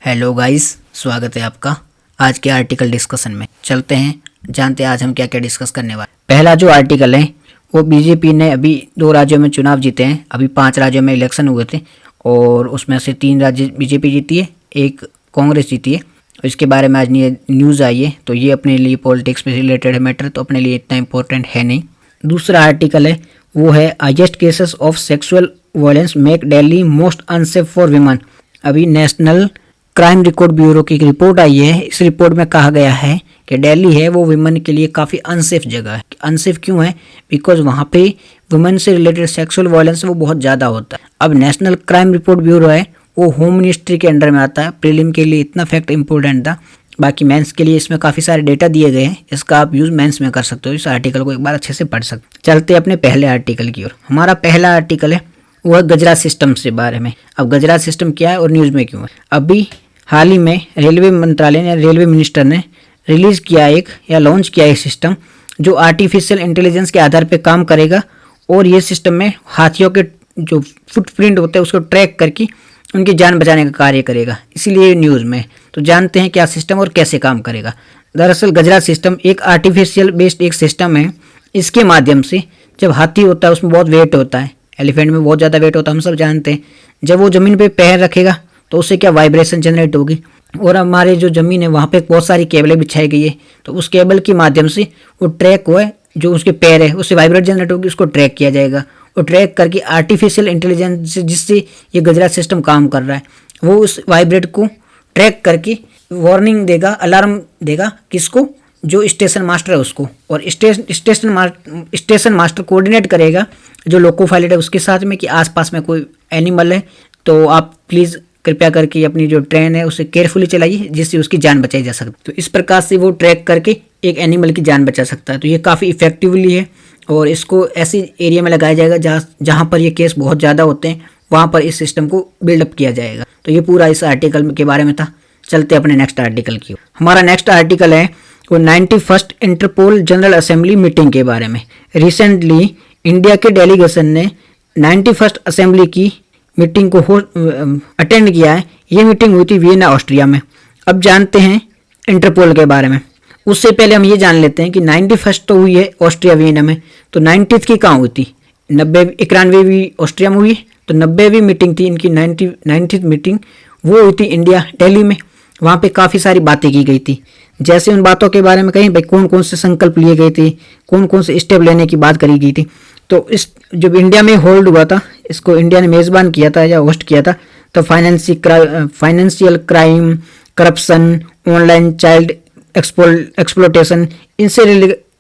Hello guys, स्वागत है आपका आज के आर्टिकल डिस्कशन में। चलते हैं, जानते हैं आज हम क्या क्या डिस्कस करने वाले। पहला जो आर्टिकल है वो बीजेपी ने अभी 2 राज्यों में चुनाव जीते हैं। अभी 5 राज्यों में इलेक्शन हुए थे और उसमें से 3 राज्य बीजेपी जीती है, 1 कांग्रेस जीती है। इसके बारे में आज न्यूज़ आई है, तो ये अपने लिए पॉलिटिक्स से रिलेटेड मैटर, तो अपने लिए इतना इंपॉर्टेंट है नहीं। दूसरा आर्टिकल है वो है highest cases of sexual violence make Delhi most unsafe for women. अभी नेशनल क्राइम रिकॉर्ड ब्यूरो की एक रिपोर्ट आई है। इस रिपोर्ट में कहा गया है कि दिल्ली है वो वुमेन के लिए काफ़ी अनसेफ जगह है। अनसेफ क्यों है? बिकॉज वहाँ पे वुमेन से रिलेटेड सेक्सुअल वायलेंस वो बहुत ज़्यादा होता है। अब नेशनल क्राइम रिपोर्ट ब्यूरो है वो होम मिनिस्ट्री के अंडर में आता है। प्रीलिम के लिए इतना फैक्ट इंपॉर्टेंट था, बाकी मेंस के लिए इसमें काफ़ी सारे डेटा दिए गए हैं। इसका आप यूज़ मेंस में कर सकते हो। इस आर्टिकल को एक बार अच्छे से पढ़ सकते हो। चलते अपने पहले आर्टिकल की ओर। हमारा पहला आर्टिकल है वो है गजरा सिस्टम से बारे में। अब गजरा सिस्टम क्या है और न्यूज़ में क्यों है? अभी हाल ही में रेलवे मंत्रालय ने, रेलवे मिनिस्टर ने रिलीज किया लॉन्च किया एक सिस्टम जो आर्टिफिशियल इंटेलिजेंस के आधार पर काम करेगा और ये सिस्टम में हाथियों के जो फुटप्रिंट होते हैं उसको ट्रैक करके उनकी जान बचाने का कार्य करेगा। इसीलिए न्यूज़ में। तो जानते हैं क्या सिस्टम और कैसे काम करेगा। दरअसल गजरा सिस्टम एक आर्टिफिशियल बेस्ड एक सिस्टम है। इसके माध्यम से जब हाथी होता है उसमें बहुत वेट होता है, एलिफेंट में बहुत ज़्यादा वेट होता है, हम सब जानते हैं। जब वो ज़मीन पे पैर रखेगा तो उससे क्या वाइब्रेशन जनरेट होगी और हमारे जो ज़मीन है वहाँ पे बहुत सारी केबलें बिछाई गई है। तो उस केबल के माध्यम से वो ट्रैक हुआ है, जो उसके पैर है उससे वाइब्रेट जनरेट होगी, उसको ट्रैक किया जाएगा। और ट्रैक करके आर्टिफिशियल इंटेलिजेंस जिससे ये गजरा सिस्टम काम कर रहा है वो उस वाइब्रेट को ट्रैक करके वार्निंग देगा, अलार्म देगा किसको? जो स्टेशन मास्टर है उसको। और स्टेशन मास्टर कोऑर्डिनेट करेगा जो लोको पायलट है उसके साथ में कि आसपास में कोई एनिमल है तो आप प्लीज़ कृपया करके अपनी जो ट्रेन है उसे केयरफुली चलाइए जिससे उसकी जान बचाई जा सकती। तो इस प्रकार से वो ट्रैक करके एक एनिमल की जान बचा सकता है। तो ये काफ़ी इफेक्टिवली है और इसको ऐसे एरिया में लगाया जाएगा जहाँ पर ये केस बहुत ज़्यादा होते हैं, वहाँ पर इस सिस्टम को बिल्डअप किया जाएगा। तो ये पूरा इस आर्टिकल के बारे में था। चलते अपने नेक्स्ट आर्टिकल की। हमारा नेक्स्ट आर्टिकल है वो 91st interpole general assembly meeting के बारे में। रिसेंटली इंडिया के डेलीगेशन ने 91st असेंबली की मीटिंग को अटेंड किया है। ये मीटिंग हुई थी वियना, ऑस्ट्रिया में। अब जानते हैं इंटरपोल के बारे में। उससे पहले हम ये जान लेते हैं कि 91st तो हुई है ऑस्ट्रिया वियना में, तो 90th की कहाँ हुई थी? 91वीं ऑस्ट्रिया में हुई, तो 90वीं मीटिंग थी इनकी। 90th मीटिंग वो हुई थी इंडिया, दिल्ली में। वहाँ पे काफ़ी सारी बातें की गई थी। जैसे उन बातों के बारे में कहीं भाई कौन कौन से संकल्प लिए गए थे, कौन कौन से स्टेप लेने की बात करी गई थी। तो इस जब इंडिया में होल्ड हुआ था, इसको इंडिया ने मेज़बान किया था या होस्ट किया था, तो financial crime, corruption, online child exploitation, इनसे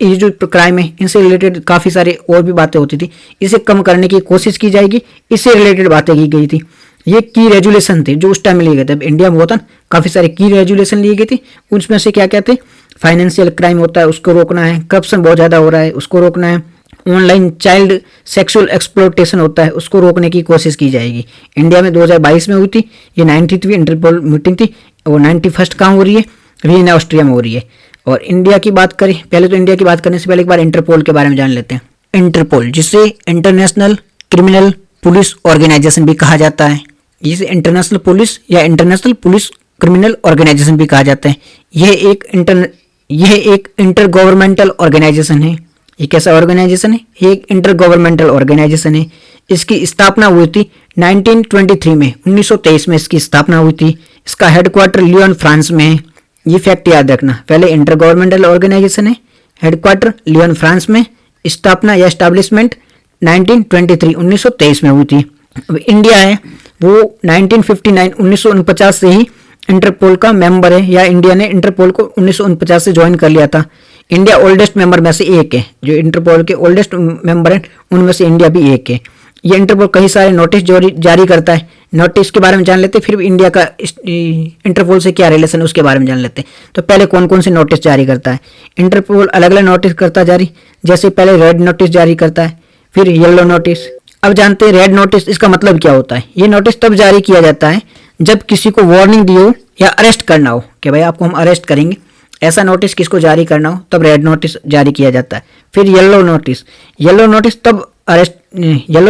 ये जो क्राइम है इनसे रिलेटेड काफ़ी सारी और भी बातें होती थी। इसे कम करने की कोशिश की जाएगी, इससे रिलेटेड बातें की गई थी। ये की रेजुलेशन थे जो उस टाइम लिए गए थे। इंडिया में होता काफ़ी सारे की रेजुलेशन लिए गए थे। उसमें से क्या क्या थे? फाइनेंशियल क्राइम होता है उसको रोकना है, करप्शन बहुत ज़्यादा हो रहा है उसको रोकना है, ऑनलाइन चाइल्ड सेक्सुअल एक्सप्लोटेशन होता है उसको रोकने की कोशिश की जाएगी। इंडिया में 2022 में हुई थी ये 90वीं इंटरपोल मीटिंग थी। वो 91st कहाँ हो रही है? वियना, ऑस्ट्रिया में हो रही है। और इंडिया की बात करें, पहले तो इंडिया की बात करने से पहले एक बार इंटरपोल के बारे में जान लेते हैं। इंटरपोल जिसे इंटरनेशनल क्रिमिनल पुलिस ऑर्गेनाइजेशन भी कहा जाता है, जिसे इंटरनेशनल पुलिस या इंटरनेशनल पुलिस क्रिमिनल ऑर्गेनाइजेशन भी कहा जाता है। यह एक इंटर गवर्नमेंटल ऑर्गेनाइजेशन है। ये कैसा ऑर्गेनाइजेशन है? ये एक इंटर गवर्नमेंटल ऑर्गेनाइजेशन है। इसकी स्थापना हुई थी 1923 में, 1923 में इसकी स्थापना हुई थी। इसका हेडक्वार्टर लियोन, फ्रांस में है। ये फैक्ट याद रखना। पहले इंटर गवर्नमेंटल ऑर्गेनाइजेशन है, हेडक्वार्टर लियोन, फ्रांस में, स्थापना या एस्टैब्लिशमेंट 1923, 1923 में हुई थी। अब इंडिया है वो 1959, 1949 से ही इंटरपोल का मेंबर है, या इंडिया ने इंटरपोल को 1949 से ज्वाइन कर लिया था। इंडिया ओल्डेस्ट मेंबर में से एक है। जो इंटरपोल के ओल्डेस्ट मेंबर हैं उनमें से इंडिया भी एक है। ये इंटरपोल कई सारे नोटिस जारी करता है। नोटिस के बारे में जान लेते हैं, फिर इंडिया का इंटरपोल से क्या रिलेशन है उसके बारे में जान लेते हैं। तो पहले कौन कौन से नोटिस जारी करता है इंटरपोल? अलग अलग नोटिस करता जारी। जैसे पहले रेड नोटिस जारी करता है, फिर येलो नोटिस। अब जानते हैं रेड नोटिस इसका मतलब क्या होता है। ये नोटिस तब जारी किया जाता है जब किसी को वार्निंग दी हो या अरेस्ट करना हो कि भाई आपको हम अरेस्ट करेंगे, ऐसा नोटिस किसको जारी करना हो तब रेड नोटिस जारी किया जाता है। फिर येलो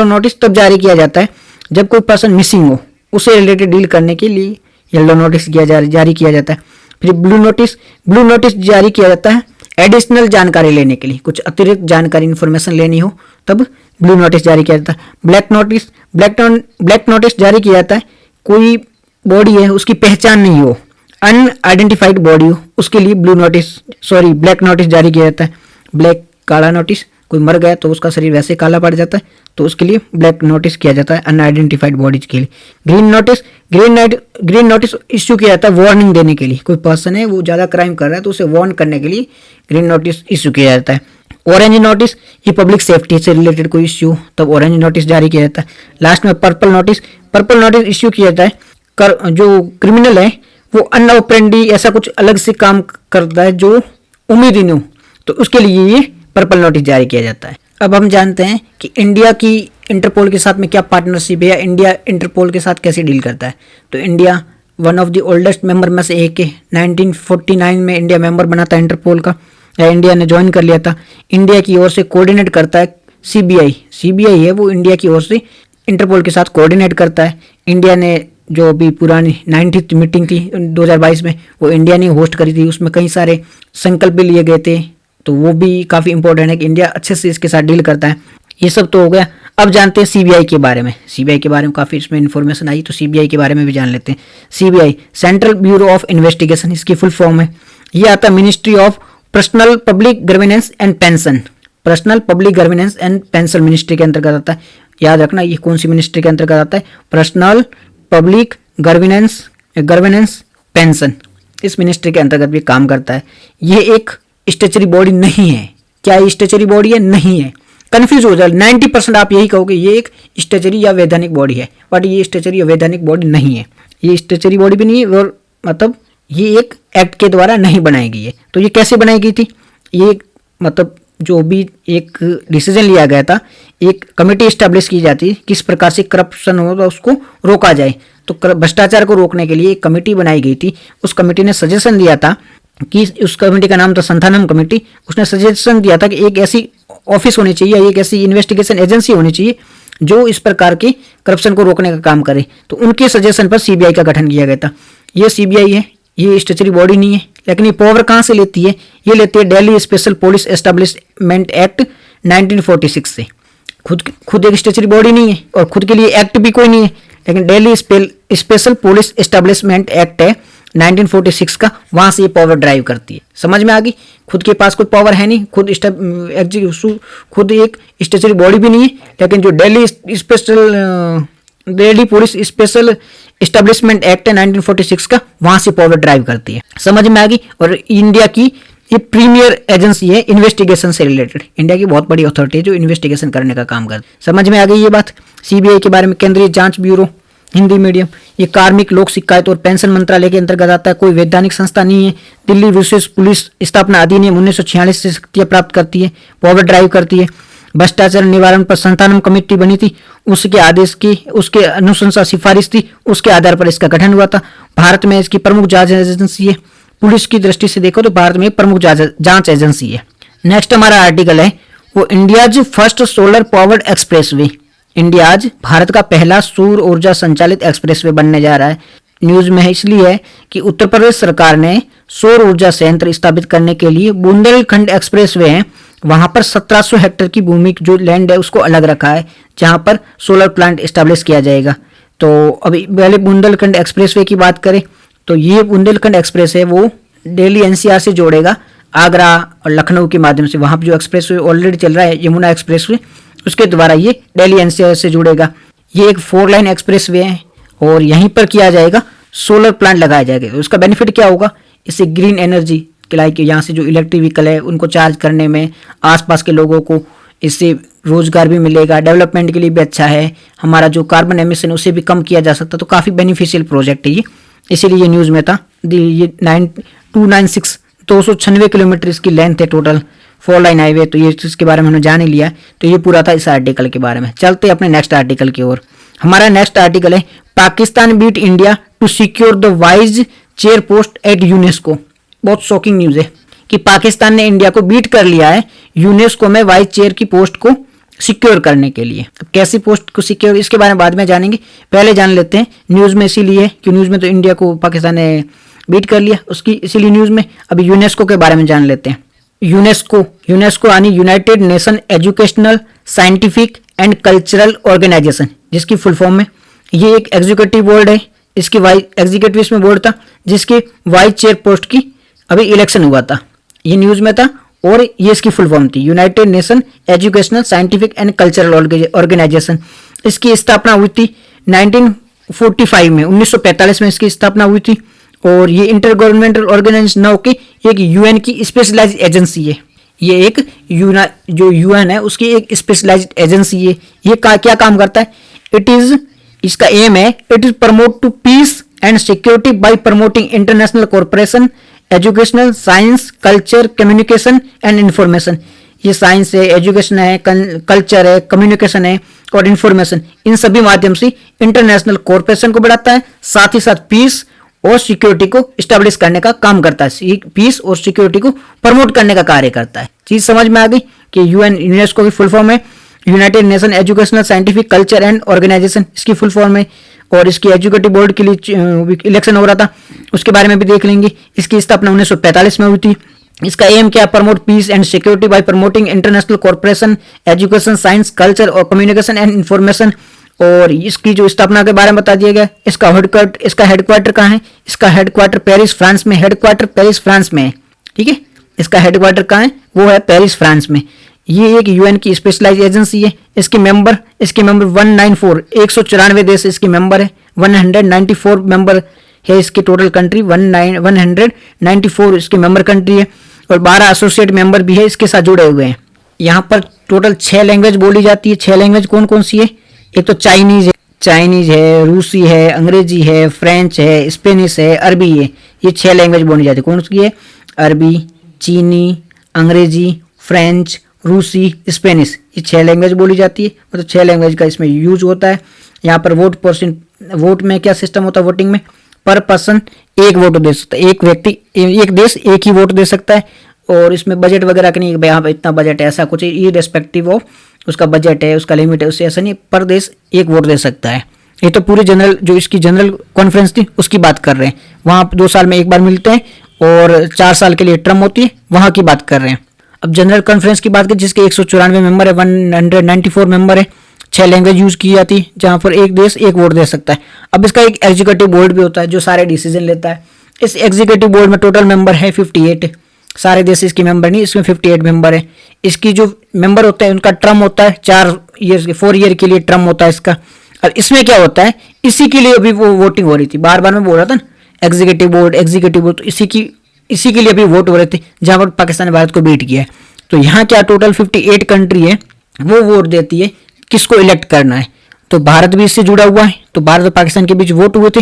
नोटिस तब जारी किया जाता है जब कोई पर्सन मिसिंग हो, उसे रिलेटेड डील करने के लिए येलो नोटिस जारी किया जाता है। फिर ब्लू नोटिस जारी किया जाता है एडिशनल जानकारी लेने के लिए, कुछ अतिरिक्त जानकारी इन्फॉर्मेशन लेनी हो तब ब्लू नोटिस जारी किया जाता है। ब्लैक नोटिस जारी किया जाता है कोई बॉडी है उसकी पहचान नहीं हो, अनआइडेंटिफाइड बॉडी हो, उसके लिए ब्लैक नोटिस जारी किया जाता है। ब्लैक काला नोटिस, कोई मर गया तो उसका शरीर वैसे काला पड़ जाता है तो उसके लिए ब्लैक नोटिस किया जाता है अनआइडेंटिफाइड बॉडीज के लिए। ग्रीन नोटिस इश्यू किया जाता है वार्निंग देने के लिए, कोई पर्सन है वो ज़्यादा क्राइम कर रहा है तो उसे वार्न करने के लिए ग्रीन नोटिस इश्यू किया जाता है। ऑरेंज नोटिस, ये पब्लिक सेफ्टी से रिलेटेड कोई इश्यू तब ऑरेंज नोटिस जारी किया जाता है। लास्ट में पर्पल नोटिस इश्यू किया जाता है जो क्रिमिनल है वो अनऑपरेंडी ऐसा कुछ अलग से काम करता है जो उम्मीद ही नहीं हो तो उसके लिए ये पर्पल नोटिस जारी किया जाता है। अब हम जानते हैं कि इंडिया की इंटरपोल के साथ में क्या पार्टनरशिप है या इंडिया इंटरपोल के साथ कैसे डील करता है। तो India one of the oldest member में से एक है। 1949 में इंडिया मेंबर बना था इंटरपोल का, या इंडिया ने ज्वाइन कर लिया था। इंडिया की ओर से कोऑर्डिनेट करता है सीबीआई है वो इंडिया की ओर से इंटरपोल के साथ कोऑर्डिनेट करता है। इंडिया ने जो अभी पुरानी 90th मीटिंग थी 2022 में वो इंडिया ने होस्ट करी थी, उसमें कई सारे संकल्प भी लिए गए थे तो वो भी काफ़ी इंपॉर्टेंट है कि इंडिया अच्छे से इसके साथ डील करता है। ये सब तो हो गया। अब जानते हैं सीबीआई के बारे में। सीबीआई के बारे में काफ़ी इसमें इन्फॉर्मेशन आई तो सीबीआई के बारे में भी जान लेते हैं। CBI central bureau of investigation इसकी फुल फॉर्म है। ये आता है ministry of personnel public governance and pension. Personnel public governance and pension ministry के अंतर्गत आता है। याद रखना ये कौन सी मिनिस्ट्री के अंतर्गत आता है, पर्सनल पब्लिक गवर्नेंस पेंशन, इस मिनिस्ट्री के अंतर्गत भी काम करता है। ये एक स्टेचुरी बॉडी नहीं है। क्या ये स्टेचुरी बॉडी है? नहीं है। कंफ्यूज हो जाए 90% आप यही कहोगे ये एक स्टेचुरी या वैधानिक बॉडी है, बट ये स्टेचुरी या वैधानिक बॉडी नहीं है। ये स्टेचुरी बॉडी भी नहीं है और मतलब ये एक एक्ट के द्वारा नहीं बनाई गई है। तो ये कैसे बनाई गई थी? ये मतलब जो भी एक डिसीजन लिया गया था, एक कमेटी इस्टेब्लिश की जाती है किस प्रकार से करप्शन होगा उसको रोका जाए। तो भ्रष्टाचार को रोकने के लिए एक कमेटी बनाई गई थी। उस कमेटी ने सजेशन दिया था कि उस कमेटी का नाम था संथानम कमेटी। उसने सजेशन दिया था कि एक ऐसी ऑफिस होनी चाहिए या एक ऐसी इन्वेस्टिगेशन एजेंसी होनी चाहिए जो इस प्रकार के करप्शन को रोकने का काम करे। तो उनके सजेशन पर सीबीआई का गठन किया गया था। ये सीबीआई है, ये स्टेचुरी बॉडी नहीं है। लेकिन ये पावर कहाँ से लेती है? ये लेती है Delhi special police establishment act 1946 से। खुद एक स्टेचुरी बॉडी नहीं है और खुद के लिए एक्ट भी कोई नहीं है, लेकिन Delhi special police establishment act है 1946 का, वहां से ये पावर ड्राइव करती है। समझ में आ गई? खुद के पास कोई पावर है नहीं, खुद एक स्टेचुरी बॉडी भी नहीं है, लेकिन जो Delhi police special establishment act है 1946 का, वहां से पावर ड्राइव करती है। समझ में आ गई? और इंडिया की ये प्रीमियर एजेंसी है इन्वेस्टिगेशन से रिलेटेड। इंडिया की बहुत बड़ी अथॉरिटी है जो इन्वेस्टिगेशन करने का काम करती है। समझ में आ गई ये बात? सीबीआई के बारे में केंद्रीय जांच ब्यूरो हिंदी मीडियम, ये कार्मिक लोक शिकायत और पेंशन मंत्रालय के अंतर्गत आता है। कोई वैधानिक संस्था नहीं है। दिल्ली विशेष पुलिस स्थापना अधिनियम 1946 से शक्तियां प्राप्त करती है, पावर ड्राइव करती है। भ्रष्टाचार निवारण पर संथानम कमेटी बनी थी, उसके आदेश की, उसके अनुशंसा सिफारिश थी, उसके आधार पर इसका गठन हुआ था। भारत में इसकी प्रमुख जांच एजेंसी है। पुलिस की दृष्टि से देखो तो भारत में प्रमुख जांच एजेंसी है। नेक्स्ट हमारा आर्टिकल है वो India's first solar powered expressway. India आज भारत का पहला सौर ऊर्जा संचालित एक्सप्रेसवे बनने जा रहा है। न्यूज में इसलिए है कि उत्तर प्रदेश सरकार ने सौर ऊर्जा संयंत्र स्थापित करने के लिए बुंदेलखंड एक्सप्रेसवे है, वहां पर 1700 हेक्टेयर की भूमि जो लैंड है उसको अलग रखा है जहां पर सोलर प्लांट स्टैब्लिश किया जाएगा। तो अभी पहले बुंदेलखंड एक्सप्रेसवे की बात करें तो ये बुंदेलखंड एक्सप्रेस है वो दिल्ली एनसीआर से जोड़ेगा आगरा और लखनऊ के माध्यम से। वहां पर जो एक्सप्रेसवे ऑलरेडी चल रहा है यमुना एक्सप्रेसवे, उसके द्वारा ये दिल्ली एनसीआर से जुड़ेगा। ये एक 4 लाइन एक्सप्रेसवे है और यहीं पर किया जाएगा सोलर प्लांट लगाया जाएगा। तो उसका बेनिफिट क्या होगा? इससे ग्रीन एनर्जी लाइक यहाँ से जो इलेक्ट्रिक व्हीकल है उनको चार्ज करने में, आसपास के लोगों को इससे रोजगार भी मिलेगा, डेवलपमेंट के लिए भी अच्छा है। हमारा जो कार्बन एमिशन उसे भी कम किया जा सकता, तो काफ़ी बेनिफिशियल प्रोजेक्ट है ये, इसीलिए ये न्यूज़ में था। ये 296 किलोमीटर इसकी लेंथ है टोटल, 4 लाइन हाईवे। तो ये इसके बारे में हमने जान ही लिया। तो ये पूरा था इस आर्टिकल के बारे में। चलते अपने नेक्स्ट आर्टिकल की ओर। हमारा नेक्स्ट आर्टिकल है Pakistan beat India to secure the vice chair post at UNESCO. बहुत शॉकिंग न्यूज़ है कि पाकिस्तान ने इंडिया को बीट कर लिया है यूनेस्को में वाइस चेयर की पोस्ट को सिक्योर करने के लिए। कैसी पोस्ट को सिक्योर, इसके बारे में बाद में जानेंगे, पहले जान लेते हैं न्यूज़ में इसीलिए कि न्यूज़ में तो इंडिया को पाकिस्तान ने बीट कर लिया उसकी, इसीलिए न्यूज़ में। अभी यूनेस्को के बारे में जान लेते हैं। यूनेस्को यानी united nation educational scientific and cultural organisation, जिसकी फुल फॉर्म में ये एक एग्जीक्यूटिव बोर्ड है। इसकी एग्जीक्यूटिव इसमें बोर्ड था जिसके वाइस चेयर पोस्ट की अभी इलेक्शन हुआ था, ये न्यूज़ में था और ये इसकी फुल फॉर्म थी united nation educational scientific and cultural organisation. इसकी स्थापना हुई थी 1945 में, 1945 में इसकी स्थापना हुई थी और ये इंटर गवर्नमेंटल ऑर्गेनाइजेशन न होकर एक यूएन की स्पेशलाइज्ड एजेंसी है। ये एक जो यूएन है उसकी एक स्पेशलाइज्ड एजेंसी है। ये क्या काम करता है? इसका एम है it is promote to peace and security by promoting international cooperation, educational, science, culture, communication and information. ये साइंस है, एजुकेशन है, कल्चर है, कम्युनिकेशन है और इंफॉर्मेशन, इन सभी माध्यम से इंटरनेशनल कोऑपरेशन को बढ़ाता है, साथ ही साथ पीस और सिक्योरिटी को स्टैब्लिश करने का काम करता है, पीस और सिक्योरिटी को प्रमोट करने का कार्य करता है। चीज समझ में आ गई कि यूनेस्को की फुल फॉर्म है united nation educational scientific culture and organisation, इसकी फुल फॉर्म है। और इसकी एजुकेटिव बोर्ड के लिए इलेक्शन हो रहा था, उसके बारे में भी देख लेंगे। इसकी स्थापना 1945 में हुई थी। इसका एम क्या? Promote peace and security by promoting international cooperation, education, science, culture और कम्युनिकेशन एंड इंफॉर्मेशन। और इसकी जो स्थापना के बारे में बता दिया गया। इसका हेडक्वार्टर कहाँ है? इसका हेडक्वार्टर पेरिस फ्रांस में, हेडक्वार्टर पेरिस फ्रांस में है, ठीक है। इसका हेडक्वार्टर कहाँ है? वो है पेरिस फ्रांस में। ये एक यूएन की स्पेशलाइज एजेंसी है। इसके मेंबर 194 194 देश इसके मेंबर है। 194 मेंबर है इसकी टोटल कंट्री, 194 इसके मेंबर कंट्री है और 12 एसोसिएट मेंबर भी है इसके साथ जुड़े हुए हैं। यहाँ पर टोटल 6 लैंग्वेज बोली जाती है। 6 लैंग्वेज कौन कौन सी है? एक तो चाइनीज है, रूसी है, अंग्रेजी है, फ्रेंच है, स्पेनिश है, अरबी है। ये 6 लैंग्वेज बोली जाती है। कौन सी है? अरबी, चीनी, अंग्रेजी, फ्रेंच, रूसी, स्पेनिश, ये 6 लैंग्वेज बोली जाती है। मतलब 6 लैंग्वेज का इसमें यूज होता है। यहाँ पर वोट में क्या सिस्टम होता है? वोटिंग में पर पर्सन एक वोट दे सकता है, एक व्यक्ति, एक देश एक ही वोट दे सकता है। और इसमें बजट वगैरह का नहीं, यहाँ पर इतना बजट है ऐसा कुछ, इररिस्पेक्टिव ऑफ उसका बजट है, उसका लिमिट है, उससे ऐसा नहीं, पर देश एक वोट दे सकता है। ये तो पूरी जो इसकी जनरल कॉन्फ्रेंस थी उसकी बात कर रहे हैं। वहाँ 2 साल में एक बार मिलते हैं और 4 साल के लिए टर्म होती है, वहाँ की बात कर रहे हैं। अब जनरल कॉन्फ्रेंस की बात करें जिसके 194 मेंबर है, 194 मेंबर है, 6 लैंग्वेज यूज की जाती है, जहाँ पर एक देश एक वोट दे सकता है। अब इसका एक एग्जीक्यूटिव बोर्ड भी होता है जो सारे डिसीजन लेता है। इस एग्जीक्यूटिव बोर्ड में टोटल मेंबर है 58, सारे देश इसके मेंबर नहीं, इसमें 58 मेंबर है। इसकी जो मेंबर होता है उनका टर्म होता है 4 ईयर के लिए टर्म होता है इसका। और इसमें क्या होता है, इसी के लिए अभी वो वोटिंग हो रही थी, बार बार मैं बोल रहा था ना एग्जीक्यूटिव बोर्ड, तो इसी के लिए अभी वोट हो रहे थे जहां पर पाकिस्तान ने भारत को बीट किया है। तो यहाँ क्या टोटल 58 कंट्री है, वो वोट देती है किसको इलेक्ट करना है। तो भारत भी इससे जुड़ा हुआ है। तो भारत और पाकिस्तान के बीच वोट हुए थे,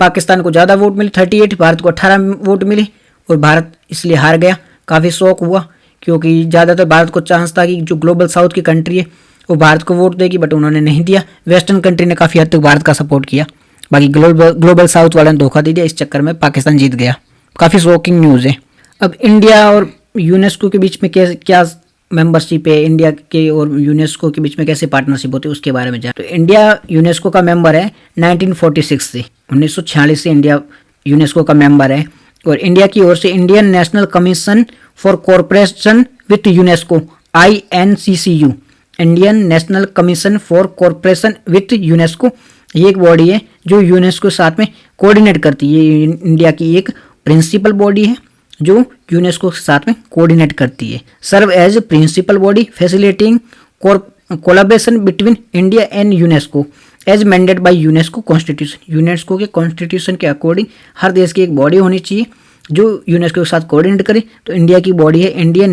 पाकिस्तान को ज़्यादा वोट मिले 38, भारत को 18 वोट मिले और भारत इसलिए हार गया। काफ़ी शौक हुआ क्योंकि ज़्यादातर भारत को चांस था कि जो ग्लोबल साउथ की कंट्री है वो भारत को वोट देगी, बट उन्होंने नहीं दिया। वेस्टर्न कंट्री ने काफ़ी हद तक भारत का सपोर्ट किया, बाकी ग्लोबल साउथ वाले ने धोखा दे दिया। इस चक्कर में पाकिस्तान जीत गया। काफ़ी शॉकिंग न्यूज़ है। अब इंडिया और यूनेस्को के बीच में क्या मेंबरशिप है, इंडिया के और यूनेस्को के बीच में कैसे पार्टनरशिप होती है उसके बारे में जान। तो इंडिया यूनेस्को का मेंबर है 1946 से, 1946 से इंडिया यूनेस्को का मेंबर है। और इंडिया की ओर से Indian national commission for corporation with UNESCO, INCCU, Indian national commission for corporation with UNESCO, ये एक बॉडी है जो यूनेस्को के साथ में कोऑर्डिनेट करती है। ये इंडिया की एक प्रिंसिपल बॉडी है जो यूनेस्को के साथ में कोऑर्डिनेट करती है। Serve as principal body facilitating collaboration between India and UNESCO as mandate by UNESCO constitution. UNESCO के कॉन्स्टिट्यूशन के अकॉर्डिंग हर देश की एक बॉडी होनी चाहिए जो यूनेस्को के साथ कोऑर्डिनेट करे। तो इंडिया की बॉडी है Indian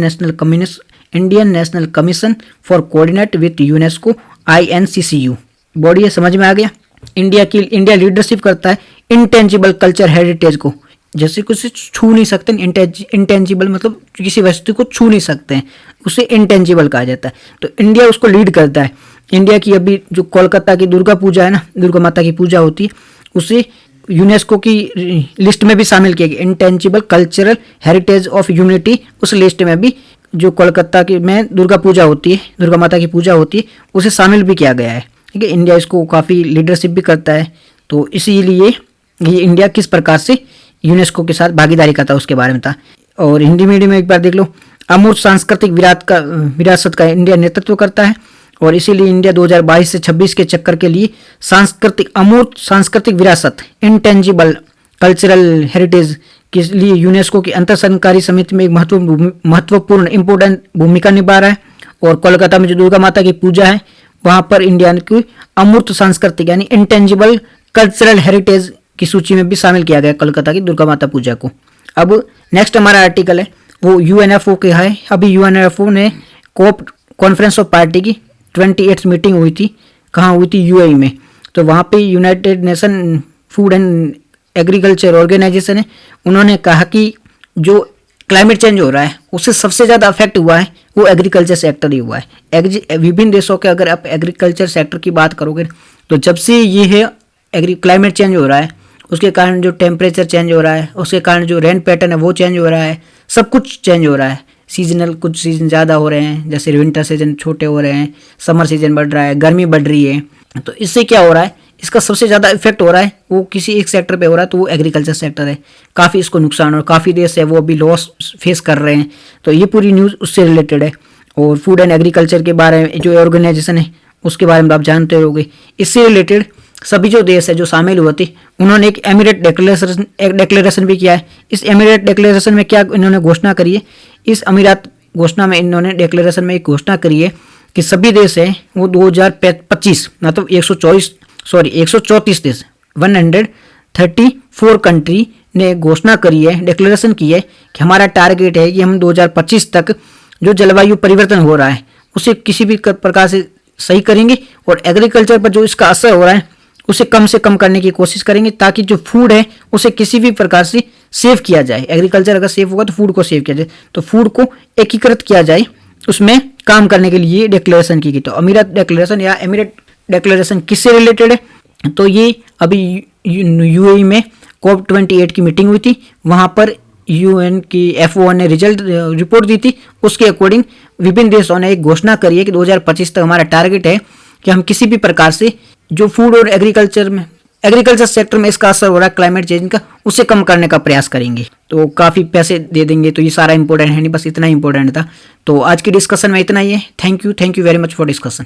national commission for coordinate with UNESCO, INCCU body है। समझ में आ गया। इंडिया लीडरशिप करता है इंटेंजिबल कल्चर हेरिटेज को, जैसे कुछ छू नहीं सकते। इंटेंजिबल मतलब किसी वस्तु को छू नहीं सकते हैं, उसे इंटेंजिबल कहा जाता है। तो इंडिया उसको लीड करता है। इंडिया की अभी जो कोलकाता की दुर्गा पूजा है ना, दुर्गा माता की पूजा होती है, उसे यूनेस्को की लिस्ट में भी शामिल किया गया। Intangible cultural heritage of humanity उस लिस्ट में भी जो कोलकाता की में दुर्गा पूजा होती है, दुर्गा माता की पूजा होती है, उसे शामिल भी किया गया है। ठीक है, इंडिया इसको काफ़ी लीडरशिप भी करता है। तो इसीलिए ये इंडिया किस प्रकार से यूनेस्को के साथ भागीदारी करता है उसके बारे में था। और हिंदी मीडियम में एक बार देख लो, अमूर्त सांस्कृतिक विरासत का इंडिया नेतृत्व करता है और इसीलिए इंडिया 2022 से 26 के चक्कर के लिए अमूर्त सांस्कृतिक विरासत इंटेंजिबल कल्चरल हेरिटेज के लिए यूनेस्को की अंतर सरकारी समिति में एक महत्वपूर्ण इंपोर्टेंट भूमिका निभा रहा है। और कोलकाता में जो दुर्गा माता की पूजा है वहां पर इंडिया की अमूर्त सांस्कृतिक यानी इंटेंजिबल कल्चरल हेरिटेज की सूची में भी शामिल किया गया कोलकाता की दुर्गा माता पूजा को। अब नेक्स्ट हमारा आर्टिकल है वो यूएनएफओ के है। अभी यूएनएफओ ने कोप कॉन्फ्रेंस ऑफ पार्टी की 28th मीटिंग हुई थी, कहाँ हुई थी? यूएई में। तो वहाँ पे united nation food and agriculture organisation है, उन्होंने कहा कि जो क्लाइमेट चेंज हो रहा है उससे सबसे ज़्यादा अफेक्ट हुआ है वो एग्रीकल्चर सेक्टर ही हुआ है। विभिन्न देशों के अगर आप एग्रीकल्चर सेक्टर की बात करोगे तो जब से ये है क्लाइमेट चेंज हो रहा है उसके कारण जो टेम्परेचर चेंज हो रहा है, उसके कारण जो रेन पैटर्न है वो चेंज हो रहा है, सब कुछ चेंज हो रहा है। सीजनल कुछ सीजन ज़्यादा हो रहे हैं, जैसे विंटर सीजन छोटे हो रहे हैं, समर सीजन बढ़ रहा है, गर्मी बढ़ रही है। तो इससे क्या हो रहा है, इसका सबसे ज़्यादा इफेक्ट हो रहा है वो किसी एक सेक्टर पे हो रहा है, तो वो एग्रीकल्चर सेक्टर है। काफ़ी इसको नुकसान और काफ़ी देश है वो अभी लॉस फेस कर रहे हैं। तो ये पूरी न्यूज़ उससे रिलेटेड है। और फूड एंड एग्रीकल्चर के बारे में जो ऑर्गेनाइजेशन है उसके बारे में आप जानते होंगे। इससे रिलेटेड सभी जो देश है जो शामिल हुए थे उन्होंने एक एमिरेट डिक्लेरेशन भी किया है। इस एमिरेट डिक्लेरेशन में क्या इन्होंने घोषणा करी है, इस अमीरात घोषणा में इन्होंने डिक्लेरेशन में एक घोषणा करी है कि सभी देश हैं वो 2025 मतलब 134 देश 134 कंट्री ने घोषणा करी है, डिक्लेरेशन की है कि हमारा टारगेट है कि हम 2025 तक जो जलवायु परिवर्तन हो रहा है उसे किसी भी प्रकार से सही करेंगे और एग्रीकल्चर पर जो इसका असर हो रहा है उसे कम से कम करने की कोशिश करेंगे, ताकि जो फूड है उसे किसी भी प्रकार से सेव किया जाए। एग्रीकल्चर अगर सेव होगा तो फूड को सेव किया जाए, तो फूड को एकीकृत किया जाए, उसमें काम करने के लिए डिक्लेरेशन की गई। तो अमीरात डिक्लेरेशन या एमिरेट डिक्लेरेशन किससे रिलेटेड है, तो ये अभी यूएई में COP28 की मीटिंग हुई थी, वहाँ पर यूएन की FAO ने रिपोर्ट दी थी। उसके अकॉर्डिंग विभिन्न देशों ने एक घोषणा करी है कि 2025 तक हमारा टारगेट है कि हम किसी भी प्रकार से जो फूड और एग्रीकल्चर सेक्टर में इसका असर हो रहा है क्लाइमेट चेंज का, उसे कम करने का प्रयास करेंगे। तो काफ़ी पैसे दे देंगे। तो ये सारा इंपॉर्टेंट है नहीं, बस इतना ही इंपॉर्टेंट था। तो आज की डिस्कशन में इतना ही है। Thank you very much for discussion.